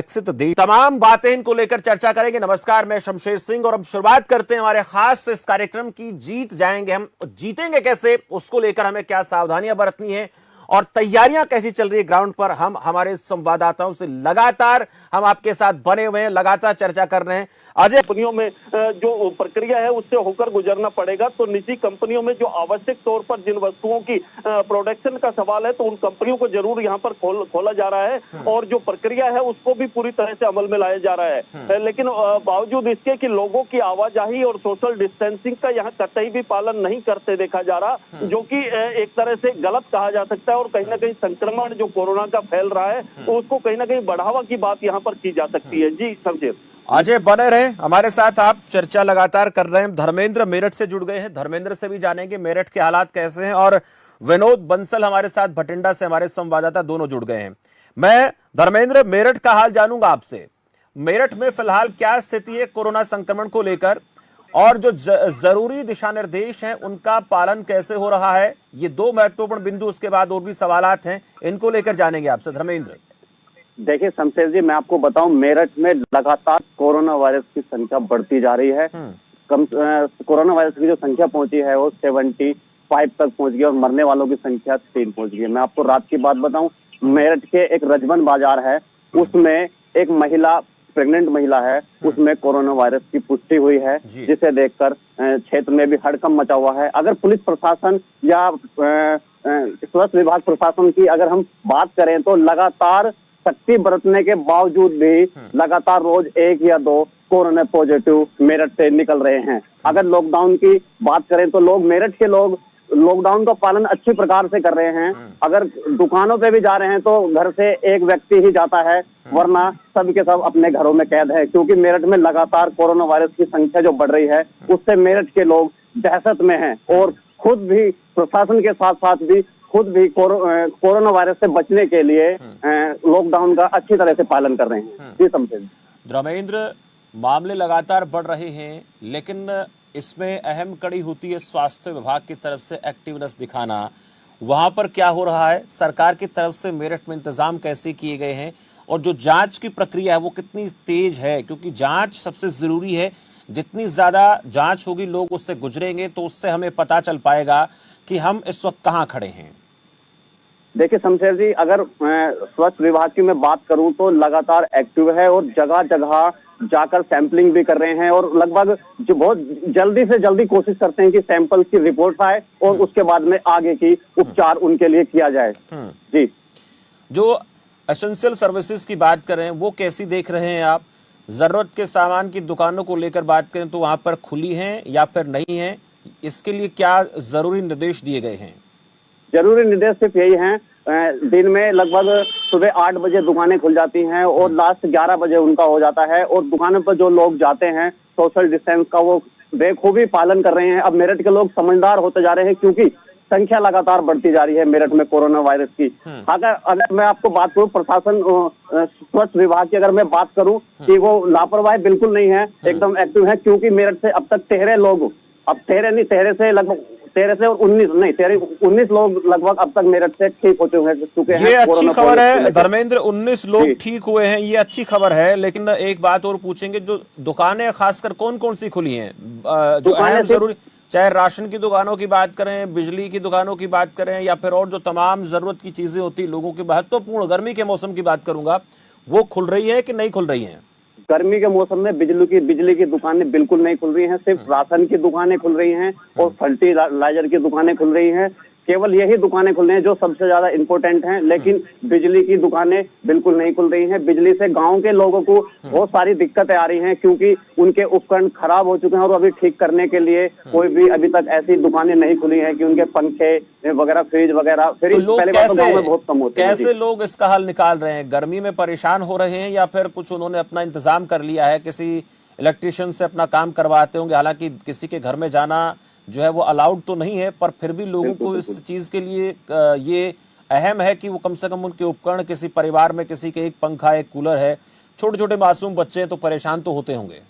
विकसित देश, तमाम बातें इनको लेकर चर्चा करेंगे। नमस्कार, मैं शमशेर सिंह और हम शुरुआत करते हैं हमारे खास इस कार्यक्रम की। जीत जाएंगे हम, जीतेंगे कैसे, उसको लेकर हमें क्या सावधानियां बरतनी है और तैयारियां कैसी चल रही है ग्राउंड पर, हम हमारे संवाददाताओं से लगातार हम आपके साथ बने हुए हैं, लगातार चर्चा कर रहे हैं। अजय, कंपनियों में जो प्रक्रिया है उससे होकर गुजरना पड़ेगा, तो निजी कंपनियों में जो आवश्यक तौर पर जिन वस्तुओं की प्रोडक्शन का सवाल है तो उन कंपनियों को जरूर यहाँ पर खोला जा रहा है और जो प्रक्रिया है उसको भी पूरी तरह से अमल में लाया जा रहा है। लेकिन बावजूद इसके कि लोगों की आवाजाही और सोशल डिस्टेंसिंग का यहाँ कतई भी पालन नहीं करते देखा जा रहा, जो कि एक तरह से गलत कहा जा सकता है और कहीं ना कहीं संक्रमण जो कोरोना का फैल रहा है उसको कहीं ना कहीं बढ़ावा की बात यहाँ पर की जा सकती है। जी समझे। अजय बने रहे हमारे साथ, आप चर्चा लगातार कर रहे हैं। धर्मेंद्र मेरठ से जुड़ गए हैं, धर्मेंद्र से भी जानेंगे मेरठ के हालात कैसे हैं, और विनोद बंसल हमारे साथ भटिंडा से हमारे संवाददाता दोनों जुड़ गए हैं। मैं धर्मेंद्र मेरठ का हाल जानूंगा आपसे। मेरठ में फिलहाल क्या स्थिति है कोरोना संक्रमण को लेकर, और जो जरूरी दिशा निर्देश हैं उनका पालन कैसे हो रहा है, ये दो महत्वपूर्ण बिंदु, उसके बाद और भी सवालात हैं, इनको लेकर जानेंगे आपसे। धर्मेंद्र, देखिए शमशेर जी, मैं आपको बताऊं, मेरठ में लगातार कोरोना वायरस की संख्या बढ़ती जा रही है। कोरोना वायरस की जो संख्या पहुंची है वो 75 तक पहुंच गई और मरने वालों की संख्या 3 पहुंच गई है। मैं आपको रात की बात बताऊं, मेरठ के एक रजबन बाजार है, उसमें एक महिला, प्रेग्नेंट महिला है, उसमें कोरोना वायरस की पुष्टि हुई है, जिसे देखकर क्षेत्र में भी हड़कंप मचा हुआ है। अगर पुलिस प्रशासन या स्वास्थ्य विभाग प्रशासन की अगर हम बात करें तो लगातार सख्ती बरतने के बावजूद भी लगातार रोज 1 या 2 कोरोना पॉजिटिव मेरठ से निकल रहे हैं। अगर लॉकडाउन की बात करें तो मेरठ के लोग लॉकडाउन का पालन अच्छी प्रकार से कर रहे हैं। अगर दुकानों पे भी जा रहे हैं तो घर से एक व्यक्ति ही जाता है, वरना सब के सब अपने घरों में कैद है, क्योंकि मेरठ में लगातार कोरोना वायरस की संख्या जो बढ़ रही है उससे मेरठ के लोग दहशत में हैं और खुद भी प्रशासन के साथ साथ भी खुद भी कोरोना वायरस से बचने के लिए लॉकडाउन का अच्छी तरह से पालन कर रहे हैं। जी समझे। धर्मेंद्र, मामले लगातार बढ़ रहे हैं, लेकिन इसमें अहम कड़ी होती है स्वास्थ्य विभाग की तरफ से एक्टिवनेस दिखाना। वहां पर क्या हो रहा है, सरकार की तरफ से मेरठ में इंतजाम कैसे किए गए हैं, और जो जांच की प्रक्रिया है वो कितनी तेज है, क्योंकि जांच सबसे जरूरी है। जितनी ज्यादा जांच होगी, लोग उससे गुजरेंगे, तो उससे हमें पता चल पाएगा कि हम इस वक्त कहाँ खड़े हैं। देखिए शमशेर जी, अगर स्वास्थ्य विभाग की मैं बात करूं तो लगातार एक्टिव है और जगह जगह जाकर सैंपलिंग भी कर रहे हैं और लगभग जो बहुत जल्दी से जल्दी कोशिश करते हैं कि सैंपल की रिपोर्ट आए और उसके बाद में आगे की उपचार उनके लिए किया जाए। जी, जो एसेंशियल सर्विसेज की बात करें वो कैसी देख रहे हैं आप? जरूरत के सामान की दुकानों को लेकर बात करें तो वहां पर खुली हैं या फिर नहीं है, इसके लिए क्या जरूरी निर्देश दिए गए हैं? जरूरी निर्देश सिर्फ यही हैं, दिन में लगभग सुबह 8 बजे दुकानें खुल जाती हैं और लास्ट 11 बजे उनका हो जाता है, और दुकानों पर जो लोग जाते हैं सोशल डिस्टेंस का वो बेखूबी पालन कर रहे हैं। अब मेरठ के लोग समझदार होते जा रहे हैं क्योंकि संख्या लगातार बढ़ती जा रही है मेरठ में कोरोना वायरस की। अगर मैं आपको बात करूं, प्रशासन स्वास्थ्य विभाग की अगर मैं बात करूं कि वो लापरवाही बिल्कुल नहीं है, एकदम एक्टिव है, क्योंकि मेरठ से अब तक 13 लोग, अब 13 से लगभग 13 से और 19 लोग लगभग अब तक मेरठ से ठीक हो चुके हैं। ये अच्छी खबर है धर्मेंद्र, 19 लोग ठीक हुए हैं, ये अच्छी खबर है। लेकिन एक बात और पूछेंगे, जो दुकानें खासकर कौन कौन सी खुली हैं, जो अहम जरूरी, चाहे राशन की दुकानों की बात करें, बिजली की दुकानों की बात करें, या फिर और जो तमाम जरूरत की चीजें होती लोगों की, महत्वपूर्ण गर्मी के मौसम की बात करूंगा, वो खुल रही है कि नहीं खुल रही है? गर्मी के मौसम में बिजली की दुकानें बिल्कुल नहीं खुल रही हैं, सिर्फ राशन की दुकानें खुल रही हैं और फर्टिलाइजर की दुकानें खुल रही हैं। केवल यही दुकानें खुल रही हैं जो सबसे ज्यादा इंपॉर्टेंट हैं, लेकिन बिजली की दुकानें बिल्कुल नहीं खुल रही हैं। बिजली से गांव के लोगों को बहुत सारी दिक्कतें आ रही हैं क्योंकि उनके उपकरण खराब हो चुके हैं और अभी ठीक करने के लिए कोई भी अभी तक ऐसी दुकानें नहीं खुली हैं कि उनके पंखे वगैरह, फ्रिज वगैरह, फिर पहले बात तो गाँव में बहुत कम होते हैं। कैसे लोग इसका हल निकाल रहे हैं? गर्मी में परेशान हो रहे हैं या फिर कुछ उन्होंने अपना इंतजाम कर लिया है, किसी इलेक्ट्रिशियन से अपना काम करवाते होंगे? हालांकि किसी के घर में जाना जो है वो अलाउड तो नहीं है, पर फिर भी लोगों को इस चीज के लिए ये अहम है कि वो कम से कम उनके उपकरण, किसी परिवार में किसी के एक पंखा, एक कूलर है, छोटे छोटे मासूम बच्चे हैं तो परेशान तो होते होंगे।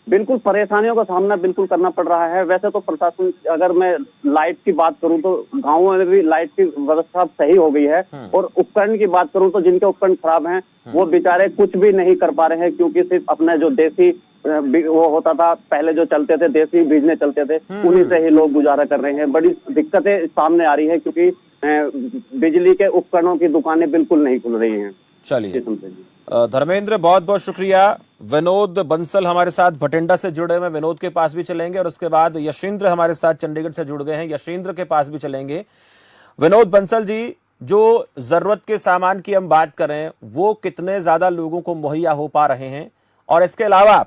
बिल्कुल परेशानियों का सामना बिल्कुल करना पड़ रहा है। वैसे तो प्रशासन, अगर मैं लाइट की बात करूं तो गांवों में भी लाइट की व्यवस्था अब सही हो गई है। और उपकरण की बात करूं तो जिनके उपकरण खराब हैं वो बेचारे कुछ भी नहीं कर पा रहे हैं, क्योंकि सिर्फ अपने जो देसी वो होता था पहले, जो चलते थे देसी बिजली चलते थे, उन्हीं से ही लोग गुजारा कर रहे हैं। बड़ी दिक्कतें सामने आ रही है, क्योंकि बिजली के उपकरणों की दुकानें बिल्कुल नहीं खुल रही हैं। चलिए धर्मेंद्र, बहुत बहुत शुक्रिया। विनोद बंसल हमारे साथ भटिंडा से जुड़े हुए, विनोद के पास भी चलेंगे और उसके बाद यशेंद्र हमारे साथ चंडीगढ़ से जुड़ गए हैं, यशेंद्र के पास भी चलेंगे। विनोद बंसल जी, जो जरूरत के सामान की हम बात करें वो कितने ज्यादा लोगों को मुहैया हो पा रहे हैं, और इसके अलावा